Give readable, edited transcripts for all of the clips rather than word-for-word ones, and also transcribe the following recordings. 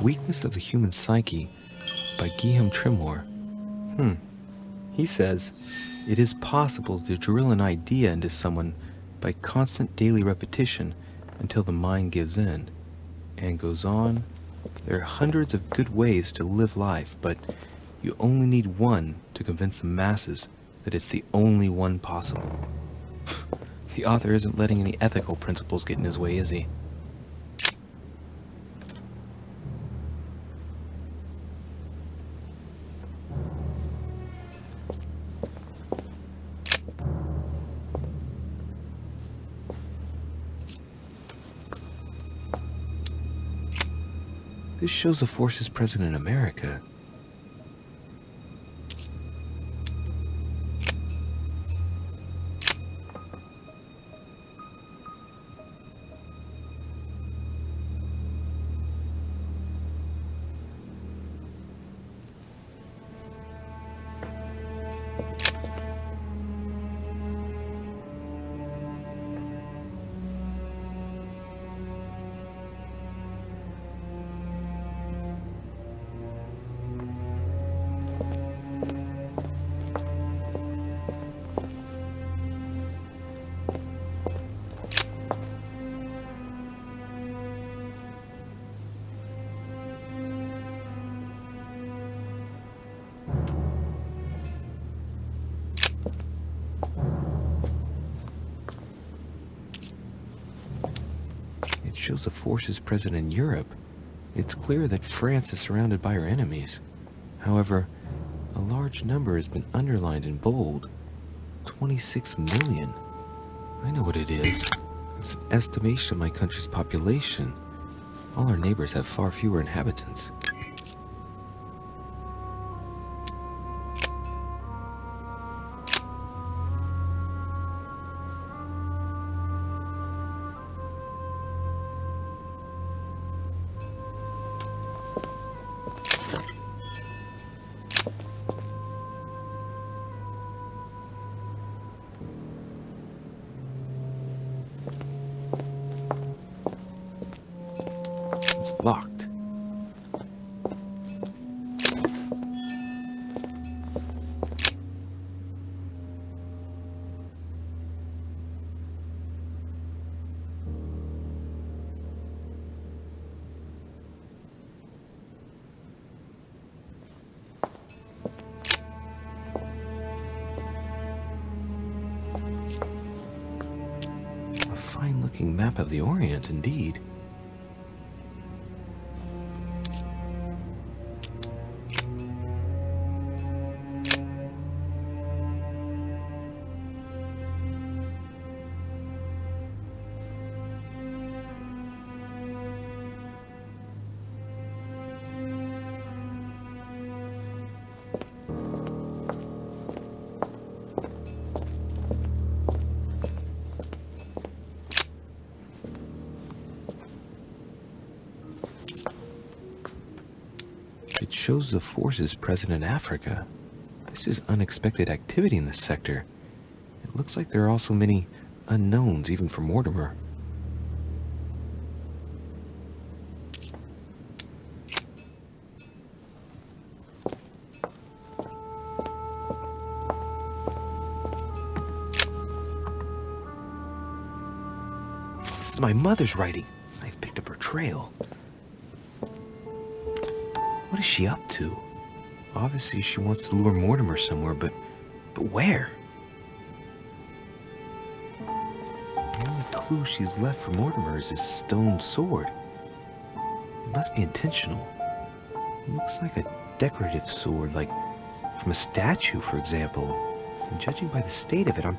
Weakness of the Human Psyche by Guillaume Trimore. He says, it is possible to drill an idea into someone by constant daily repetition until the mind gives in. And goes on, there are hundreds of good ways to live life, but you only need one to convince the masses that it's the only one possible. The author isn't letting any ethical principles get in his way, is he? This shows the forces present in America. Shows the forces present in Europe. It's clear that France is surrounded by her enemies. However, a large number has been underlined in bold. 26 million. I know what it is. It's an estimation of my country's population. All our neighbors have far fewer inhabitants. It's locked. A fine-looking map of the Orient, indeed. It shows the forces present in Africa. This is unexpected activity in this sector. It looks like there are also many unknowns, even for Mortimer. This is my mother's writing. I've picked up her trail. What is she up to? Obviously, she wants to lure Mortimer somewhere, but where? The only clue she's left for Mortimer is his stone sword. It must be intentional. It looks like a decorative sword, like From a statue, for example. And judging by the state of it, I'm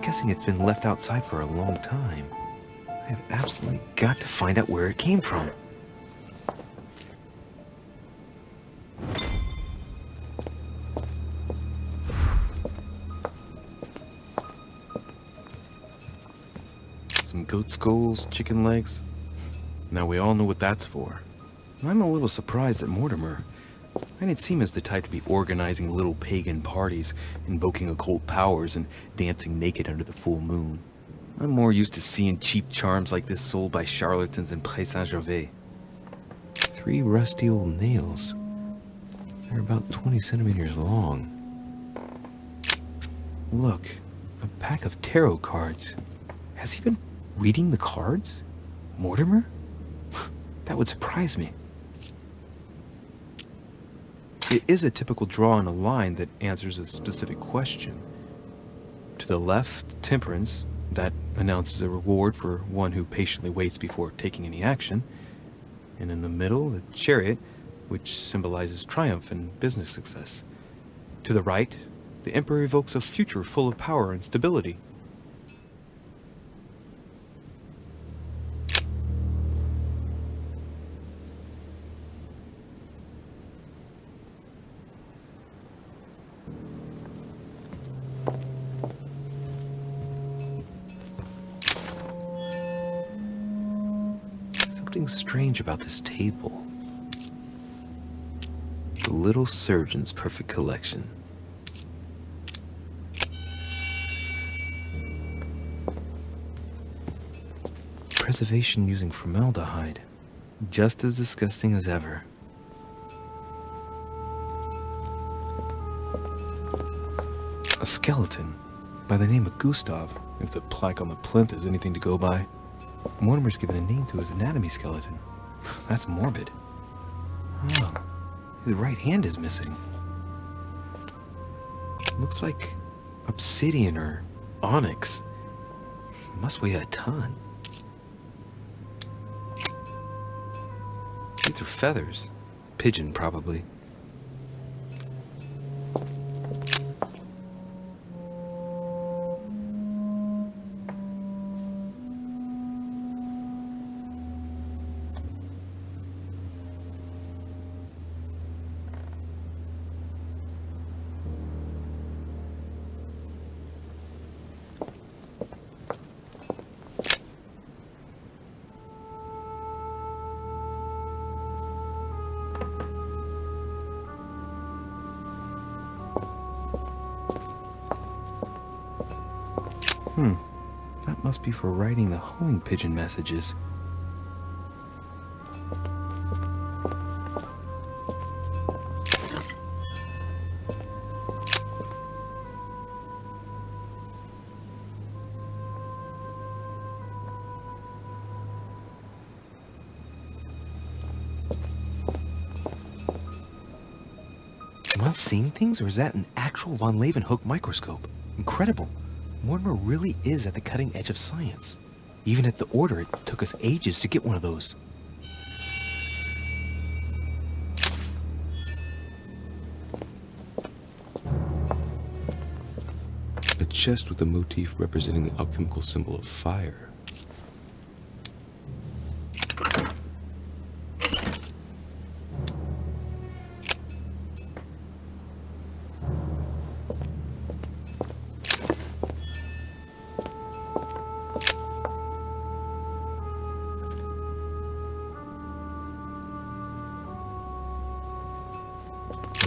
guessing it's been left outside for a long time. I have absolutely got to find out where it came from. Some goat skulls, chicken legs. Now we all know what that's for. I'm a little surprised at Mortimer. I didn't seem as the type to be organizing little pagan parties, invoking occult powers, and dancing naked under the full moon. I'm more used to seeing cheap charms like this sold by charlatans in Pré Saint-Gervais. 3 rusty old nails. They're about 20 centimeters long. Look, a pack of tarot cards. Has he been reading the cards? Mortimer? That would surprise me. It is a typical draw on a line that answers a specific question. To the left, temperance, that announces a reward for one who patiently waits before taking any action. And in the middle, the chariot, which symbolizes triumph and business success. To the right, the emperor evokes a future full of power and stability. Something strange about this table. The little surgeon's perfect collection. Preservation using formaldehyde. Just as disgusting as ever. A skeleton by the name of Gustav, if the plaque on the plinth is anything to go by. Mortimer's given a name to his anatomy skeleton. That's morbid. Oh, his right hand is missing. Looks like obsidian or onyx. Must weigh a ton. These are feathers. Pigeon, probably. That must be for writing the homing pigeon messages. Am I seeing things, or is that an actual von Leeuwenhoek microscope? Incredible. Mortimer really is at the cutting edge of science. Even at the Order, it took us ages to get one of those. A chest with a motif representing the alchemical symbol of fire.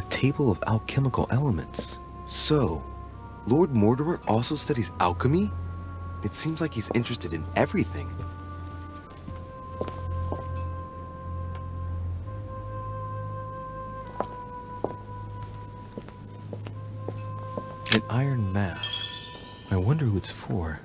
Table of alchemical elements. So, Lord Mortimer also studies alchemy? It seems like he's interested in everything. An iron mask. I wonder who it's for.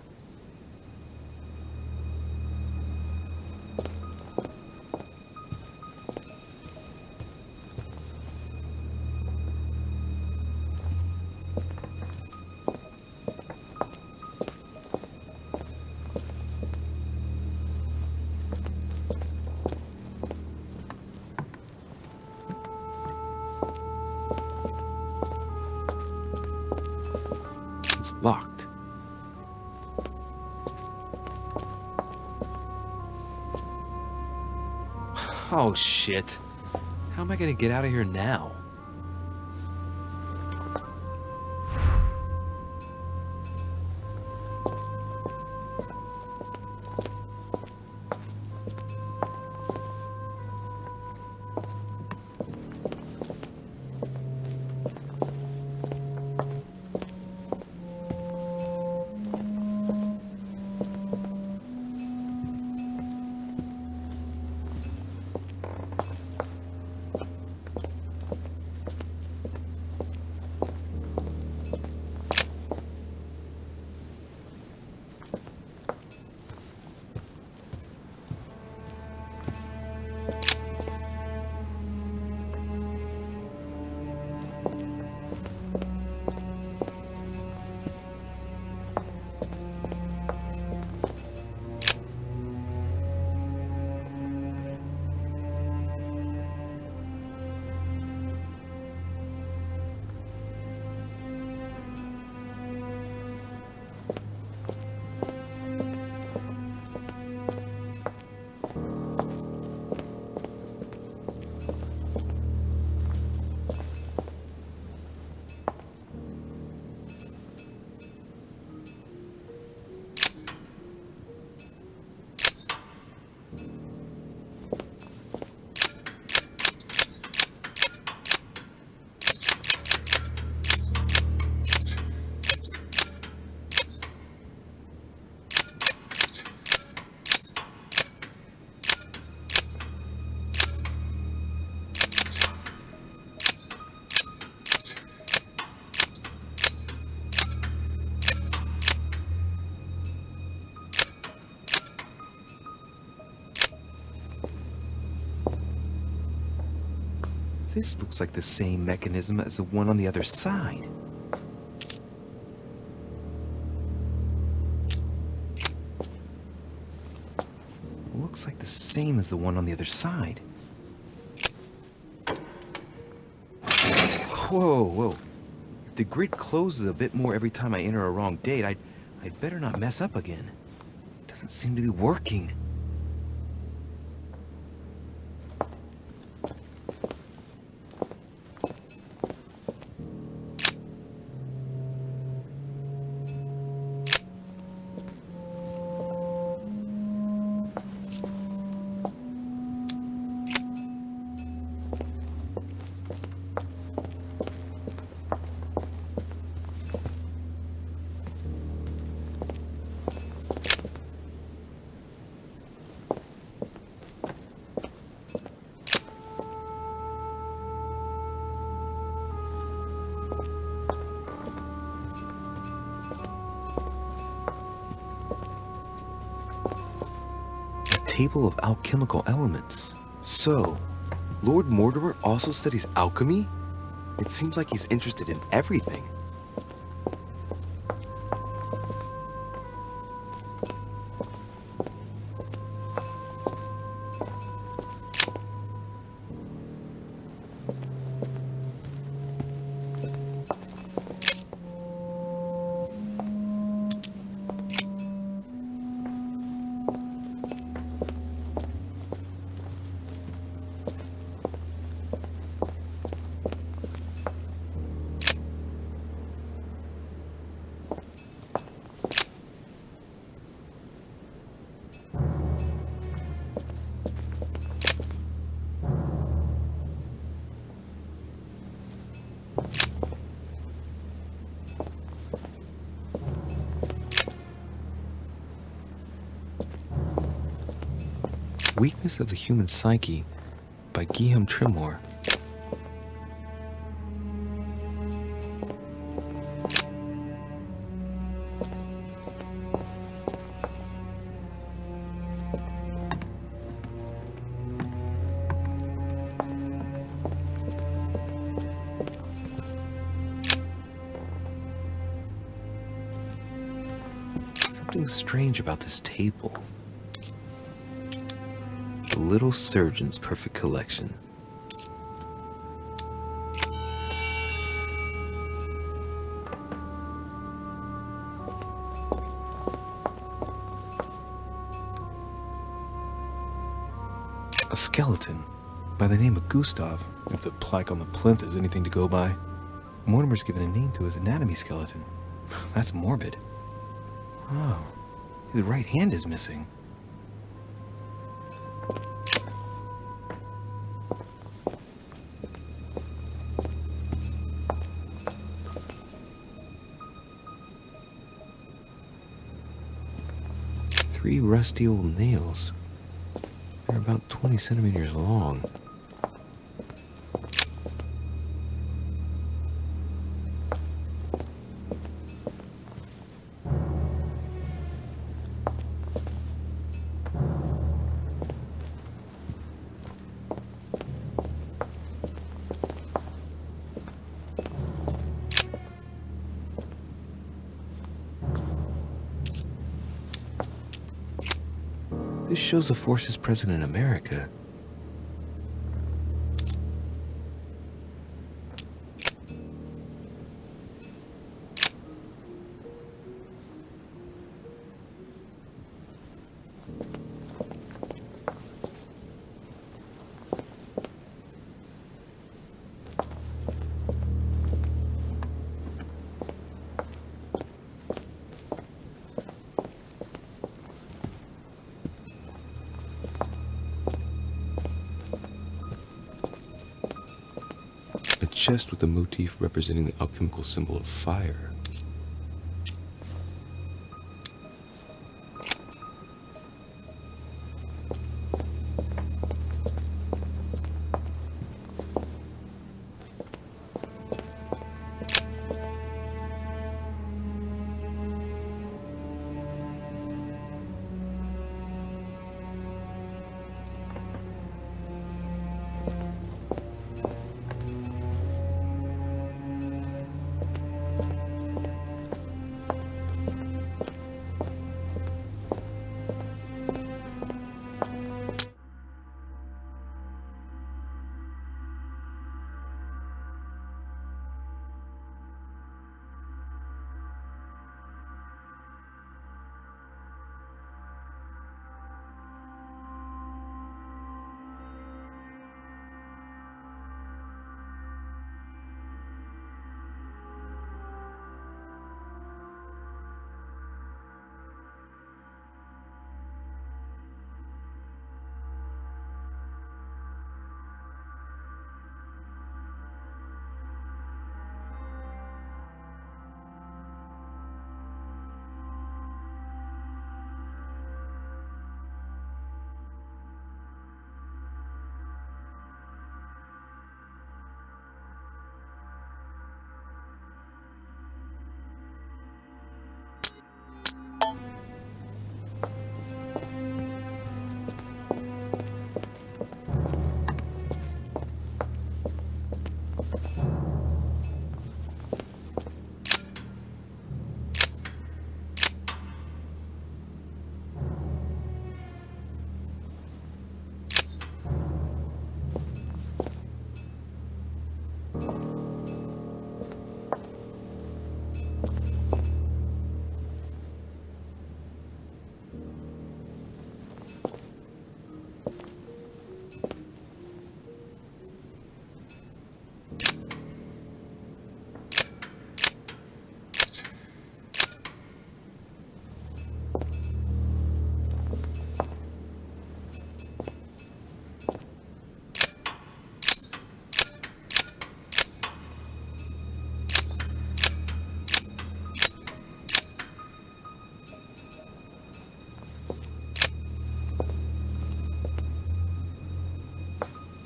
Locked. Oh shit. How am I gonna get out of here now? This looks like the same mechanism as the one on the other side. Looks like the same as the one on the other side. Whoa, whoa. If the grid closes a bit more every time I enter a wrong date, I'd better not mess up again. It doesn't seem to be working. Table of alchemical elements. So, Lord Mortimer also studies alchemy? It seems like he's interested in everything. Weakness of the Human Psyche by Guillaume Trimore. Something strange about this table. The Little Surgeon's Perfect Collection. A skeleton by the name of Gustav, if the plaque on the plinth is anything to go by. Mortimer's given a name to his anatomy skeleton. That's morbid. Oh, his right hand is missing. Three rusty old nails. They're about 20 centimeters long. This shows the forces present in America. A chest with a motif representing the alchemical symbol of fire.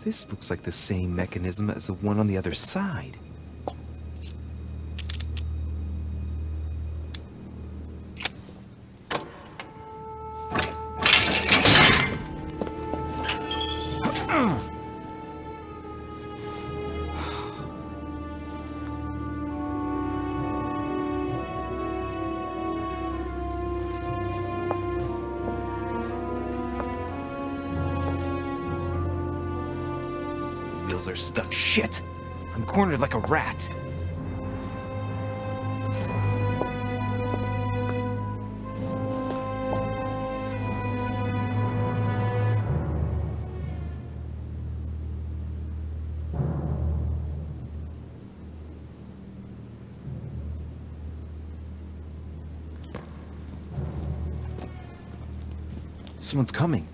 This looks like the same mechanism as the one on the other side. Wheels are stuck. Shit! I'm cornered like a rat. Someone's coming.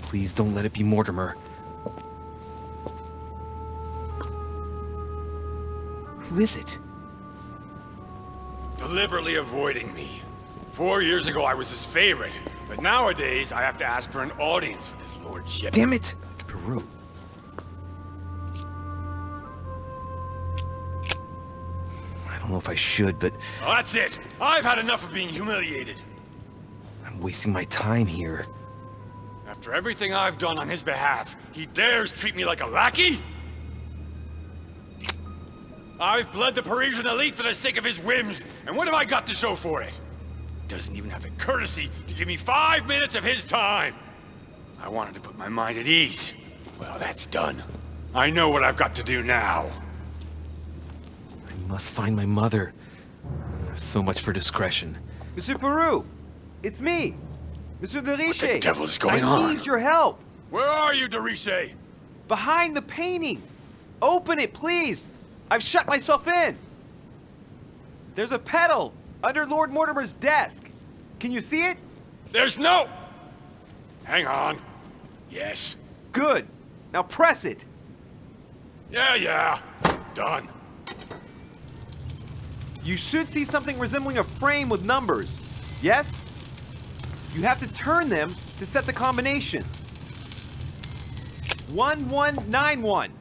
Please don't let it be Mortimer. Who is it? Deliberately avoiding me. 4 years ago I was his favorite, but nowadays I have to ask for an audience with his lordship. Damn it! It's Peru. I don't know if I should, but Well, that's it! I've had enough of being humiliated. I'm wasting my time here. After everything I've done on his behalf, he dares treat me like a lackey? I've bled the Parisian elite for the sake of his whims, and what have I got to show for it? Doesn't even have the courtesy to give me 5 minutes of his time. I wanted to put my mind at ease. Well, that's done. I know what I've got to do now. I must find my mother. So much for discretion. Monsieur Peru! It's me! Monsieur de Riche! What the devil is going I on? need your help! Where are you, de Riche? Behind the painting! Open it, please! I've shut myself in! There's a pedal under Lord Mortimer's desk. Can you see it? There's no... Hang on. Yes. Good. Now press it. Yeah. Done. You should see something resembling a frame with numbers. Yes? You have to turn them to set the combination. 1191.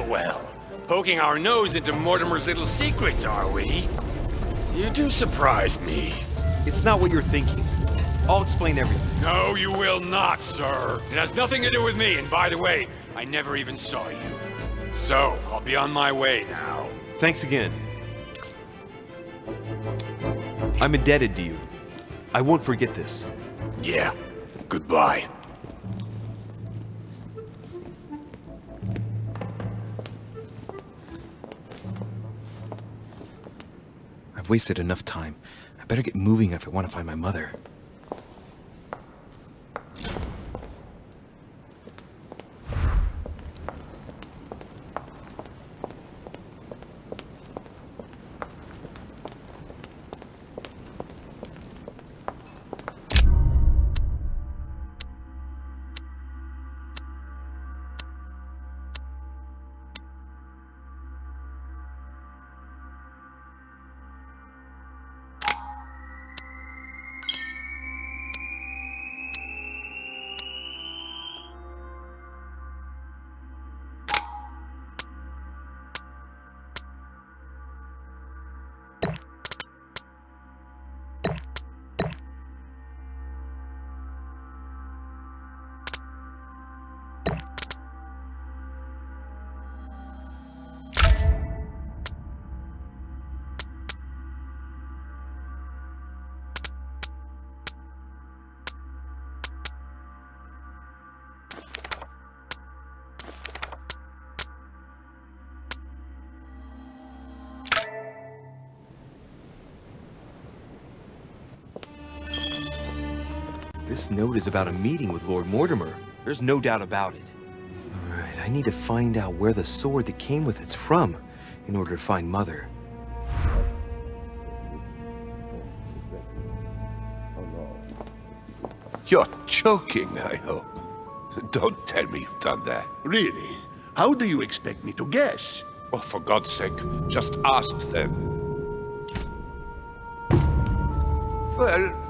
Well. Poking our nose into Mortimer's little secrets, are we? You do surprise me. It's not what you're thinking. I'll explain everything. No, you will not, sir. It has nothing to do with me, and by the way, I never even saw you. So, I'll be on my way now. Thanks again. I'm indebted to you. I won't forget this. Yeah. Goodbye. I've wasted enough time. I better get moving if I want to find my mother. This note is about a meeting with Lord Mortimer. There's no doubt about it. Alright, I need to find out where the sword that came with it's from in order to find Mother. You're joking, I hope. Don't tell me you've done that. Really? How do you expect me to guess? Oh, for God's sake, just ask them. Well,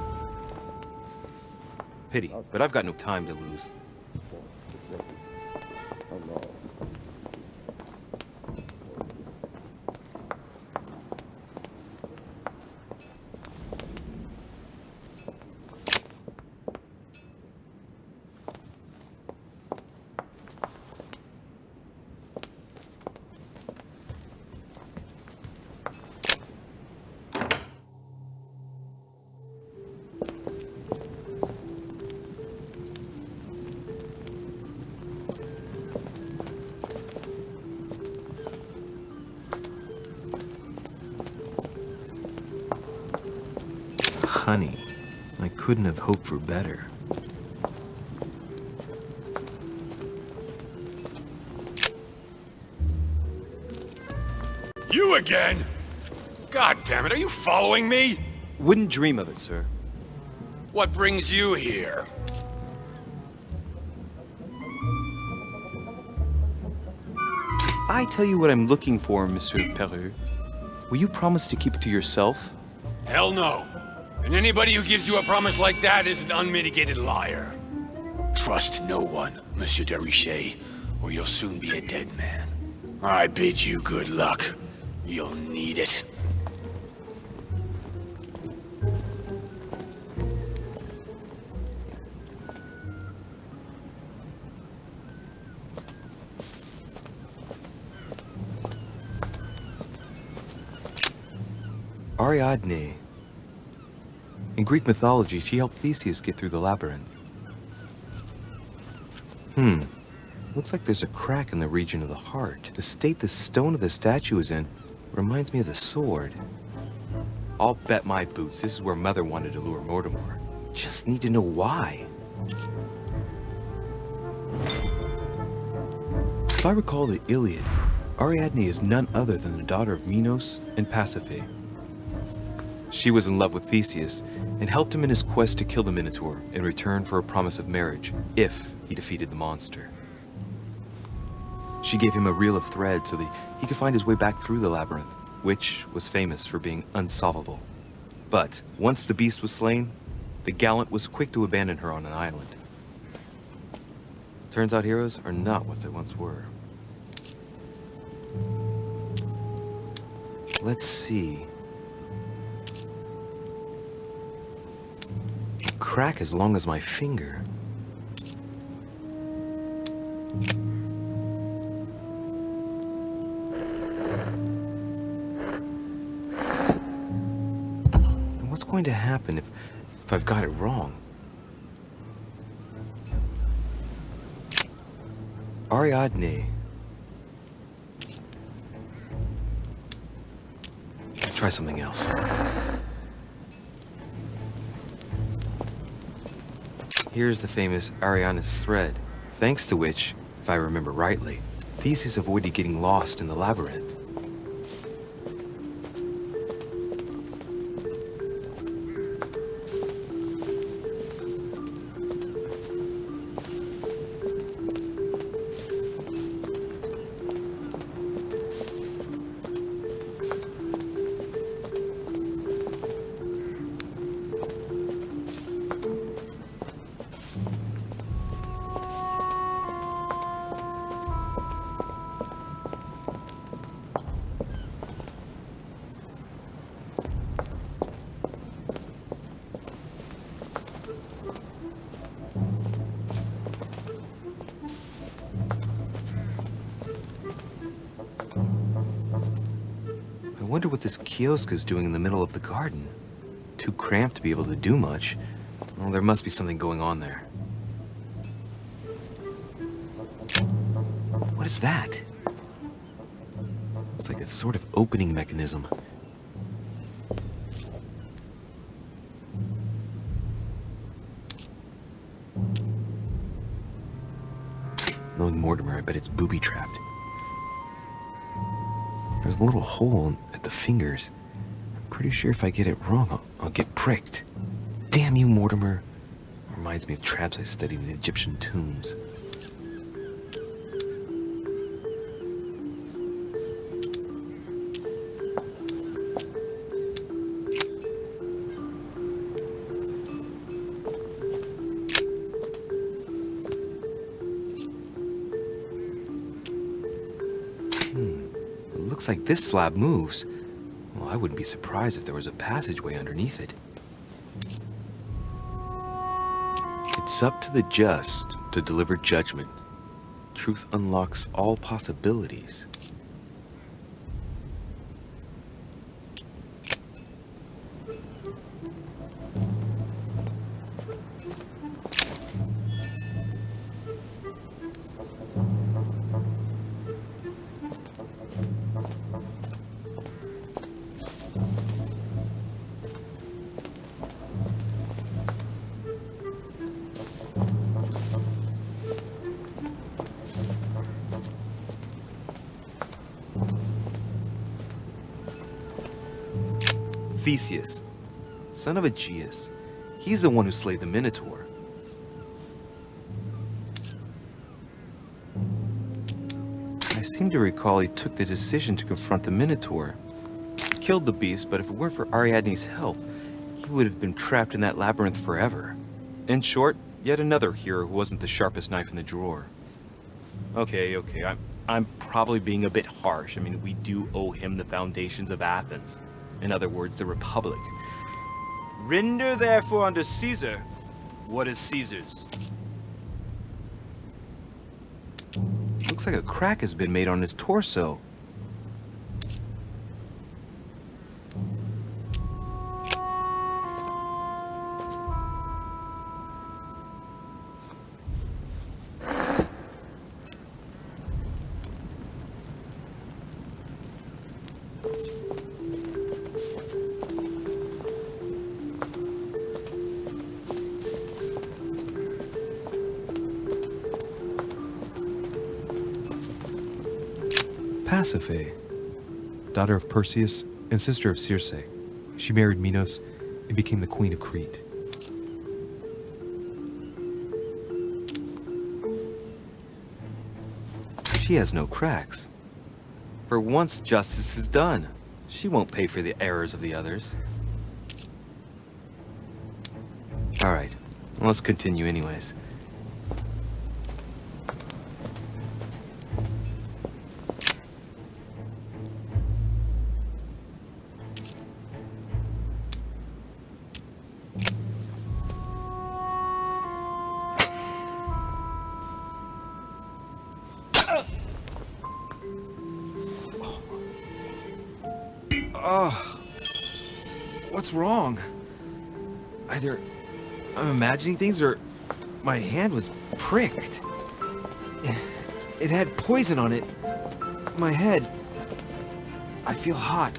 Pity, but I've got no time to lose. cunning. I couldn't have hoped for better. You again? God damn it, are you following me? Wouldn't dream of it, sir. What brings you here? I tell you what I'm looking for, Monsieur Peru. Will you promise to keep it to yourself? Hell no. And anybody who gives you a promise like that is an unmitigated liar. Trust no one, Monsieur de Richet, or you'll soon be a dead man. I bid you good luck. You'll need it. Ariadne. In Greek mythology, she helped Theseus get through the labyrinth. Looks like there's a crack in the region of the heart. The state the stone of the statue is in reminds me of the sword. I'll bet my boots this is where Mother wanted to lure Mortimer. Just need to know why. If I recall the Iliad, Ariadne is none other than the daughter of Minos and Pasiphae. She was in love with Theseus and helped him in his quest to kill the Minotaur in return for a promise of marriage if he defeated the monster. She gave him a reel of thread so that he could find his way back through the labyrinth, which was famous for being unsolvable. But once the beast was slain, the gallant was quick to abandon her on an island. Turns out heroes are not what they once were. Let's see. A crack as long as my finger. And what's going to happen if I've got it wrong? Ariadne. I'll try something else. Here's the famous Ariadne's thread, thanks to which, if I remember rightly, Theseus avoided getting lost in the labyrinth. I wonder what this kiosk is doing in the middle of the garden. Too cramped to be able to do much. Well, there must be something going on there. What is that? It's like a sort of opening mechanism. Knowing Mortimer, I bet it's booby-trapped. There's a little hole at the fingers. I'm pretty sure if I get it wrong, I'll get pricked. Damn you, Mortimer. Reminds me of traps I studied in Egyptian tombs. Looks like this slab moves. Well, I wouldn't be surprised if there was a passageway underneath it. It's up to the just to deliver judgment. Truth unlocks all possibilities. Theseus, son of Aegeus. He's the one who slayed the Minotaur. I seem to recall he took the decision to confront the Minotaur. He killed the beast, but if it weren't for Ariadne's help, he would have been trapped in that labyrinth forever. In short, yet another hero who wasn't the sharpest knife in the drawer. Okay, I'm probably being a bit harsh. I mean, we do owe him the foundations of Athens. In other words, the Republic. Render therefore unto Caesar what is Caesar's. Looks like a crack has been made on his torso. Pasiphae, daughter of Perseus and sister of Circe. She married Minos and became the queen of Crete. She has no cracks. For once justice is done, she won't pay for the errors of the others. All right, let's continue anyways. What's wrong? Either I'm imagining things or my hand was pricked. It had poison on it. My head. I feel hot.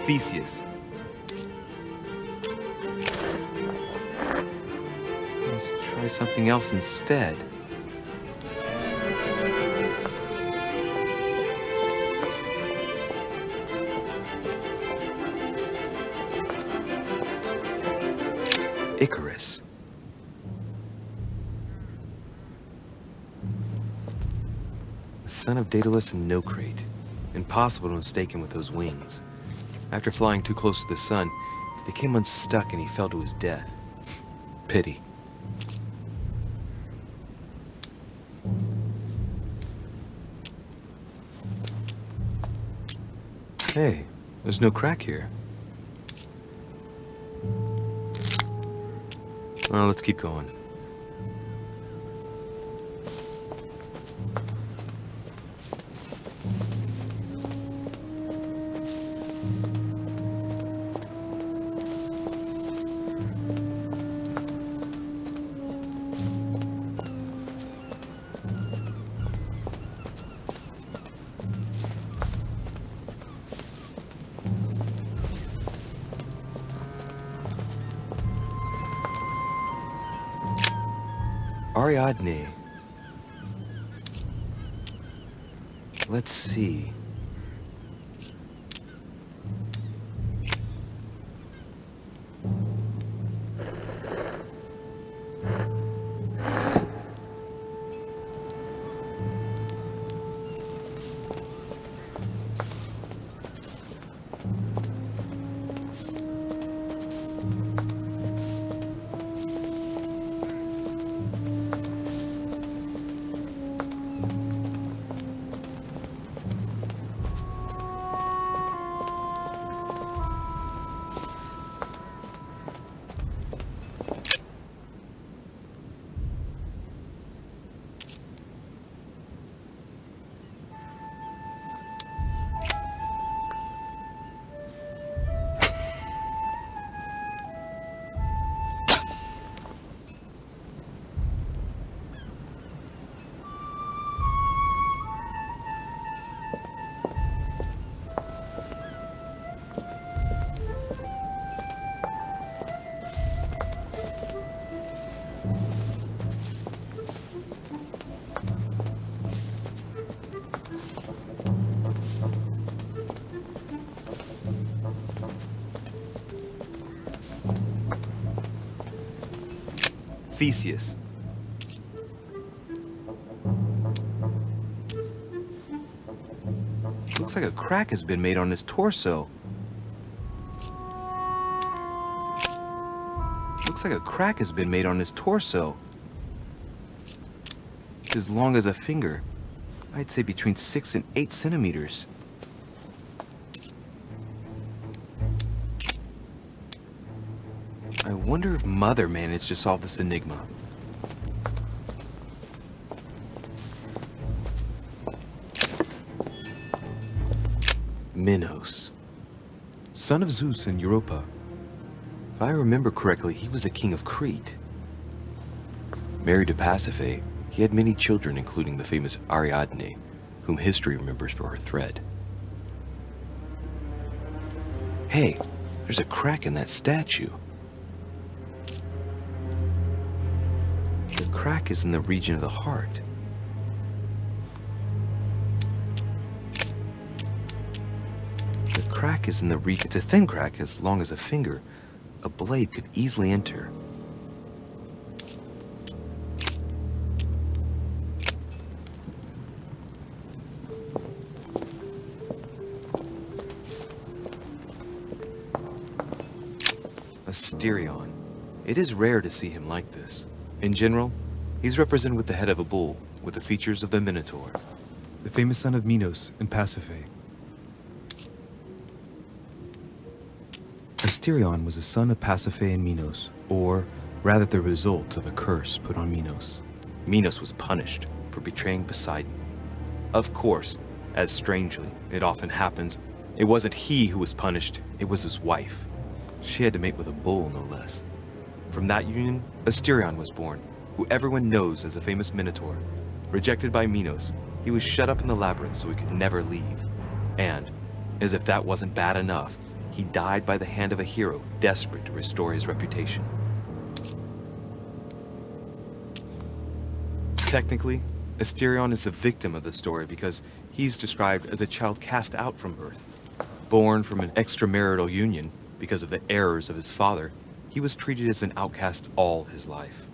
Theseus. Let's try something else instead. Icarus. The son of Daedalus and Nocrate. Impossible to mistake him with those wings. After flying too close to the sun, they came unstuck and he fell to his death. Pity. Hey, there's no crack here. Well, let's keep going. Ariadne. Let's see. Theseus. Looks like a crack has been made on his torso. Looks like a crack has been made on his torso. It's as long as a finger. I'd say between 6 and 8 centimeters. I wonder if Mother managed to solve this enigma. Minos, son of Zeus and Europa. If I remember correctly, he was the king of Crete. Married to Pasiphae, he had many children, including the famous Ariadne, whom history remembers for her thread. Hey, there's a crack in that statue. The crack is in the region of the heart. The crack is in the region. It's a thin crack as long as a finger. A blade could easily enter. Asterion. It is rare to see him like this. In general, he's represented with the head of a bull, with the features of the Minotaur. The famous son of Minos and Pasiphae. Asterion was a son of Pasiphae and Minos, or rather the result of a curse put on Minos. Minos was punished for betraying Poseidon. Of course, as strangely it often happens, it wasn't he who was punished, it was his wife. She had to mate with a bull, no less. From that union, Asterion was born, who everyone knows as the famous Minotaur. Rejected by Minos, he was shut up in the labyrinth so he could never leave. And, as if that wasn't bad enough, he died by the hand of a hero desperate to restore his reputation. Technically, Asterion is the victim of the story because he's described as a child cast out from birth. Born from an extramarital union because of the errors of his father, he was treated as an outcast all his life.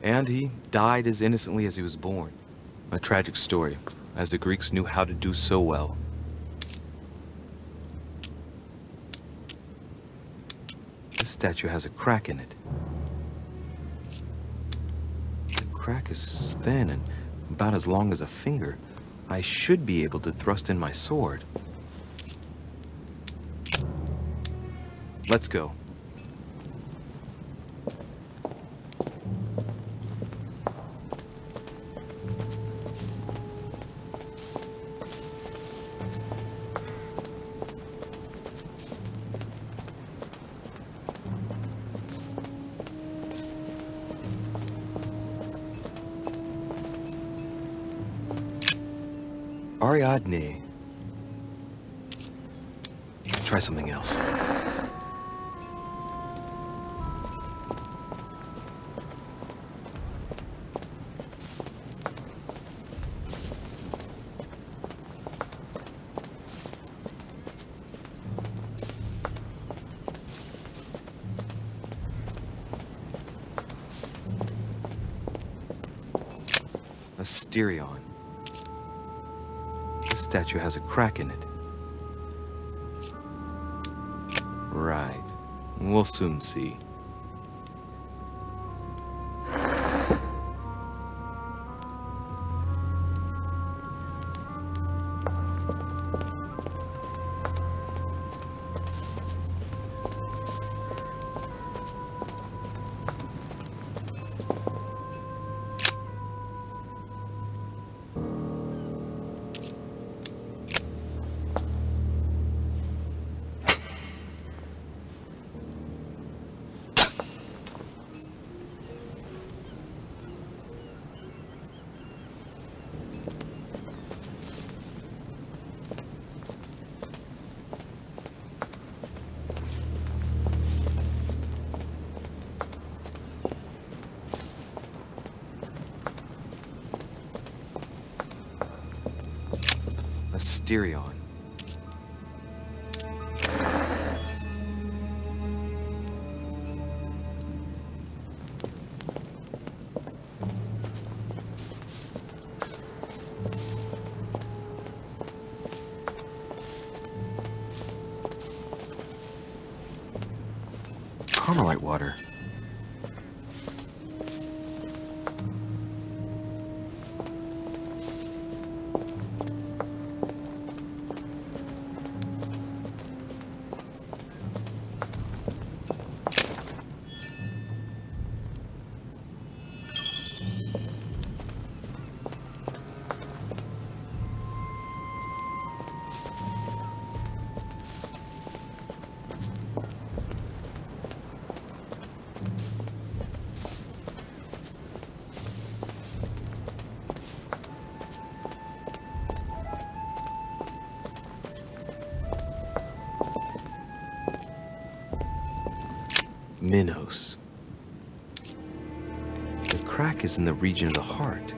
And he died as innocently as he was born. A tragic story, as the Greeks knew how to do so well. This statue has a crack in it. The crack is thin and about as long as a finger. I should be able to thrust in my sword. Let's go. Ariadne. Try something else. Asterion. This statue has a crack in it. Right. We'll soon see. Asterion. Carmelite water. Minos. The crack is in the region of the heart.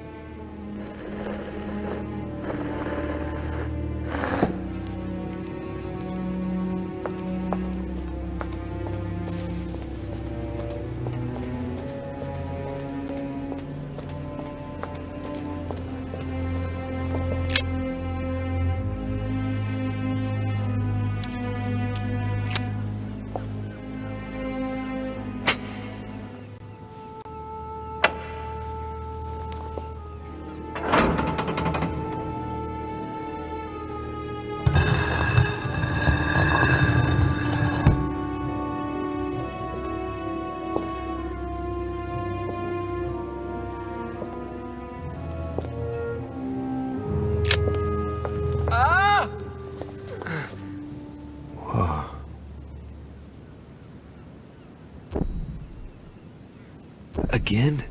Ah! Whoa. Again?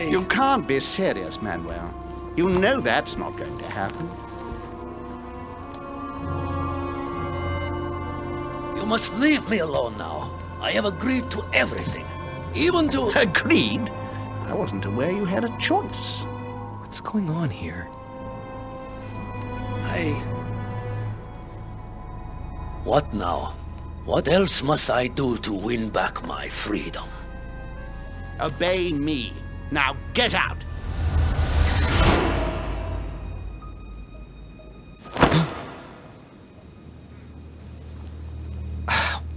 You can't be serious, Manuel. You know that's not going to happen. You must leave me alone now. I have agreed to everything. Even to... Agreed? I wasn't aware you had a choice. What's going on here? What now? What else must I do to win back my freedom? Obey me. Now get out!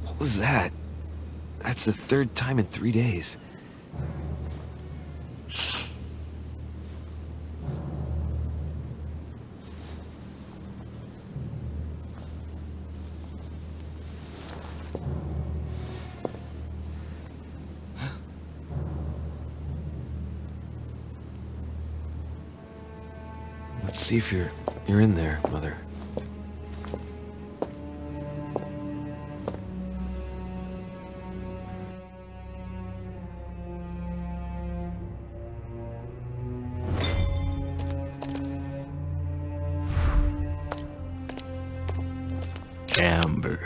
What was that? That's the third time in 3 days. Let's see if you're in there, Mother. Amber.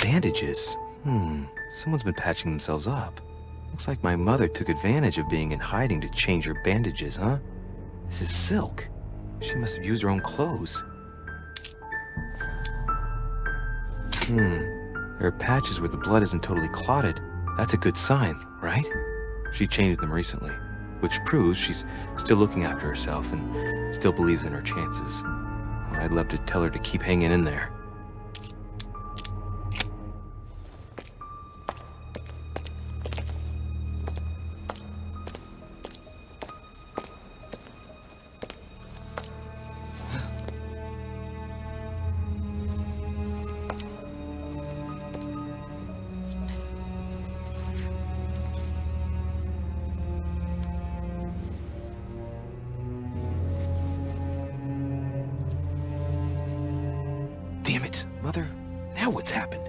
Bandages? Someone's been patching themselves up. Looks like my mother took advantage of being in hiding to change her bandages, huh? This is silk. She must have used her own clothes. There are patches where the blood isn't totally clotted. That's a good sign, right? She changed them recently, which proves she's still looking after herself and still believes in her chances. Well, I'd love to tell her to keep hanging in there. Damn it, Mother. Now what's happened?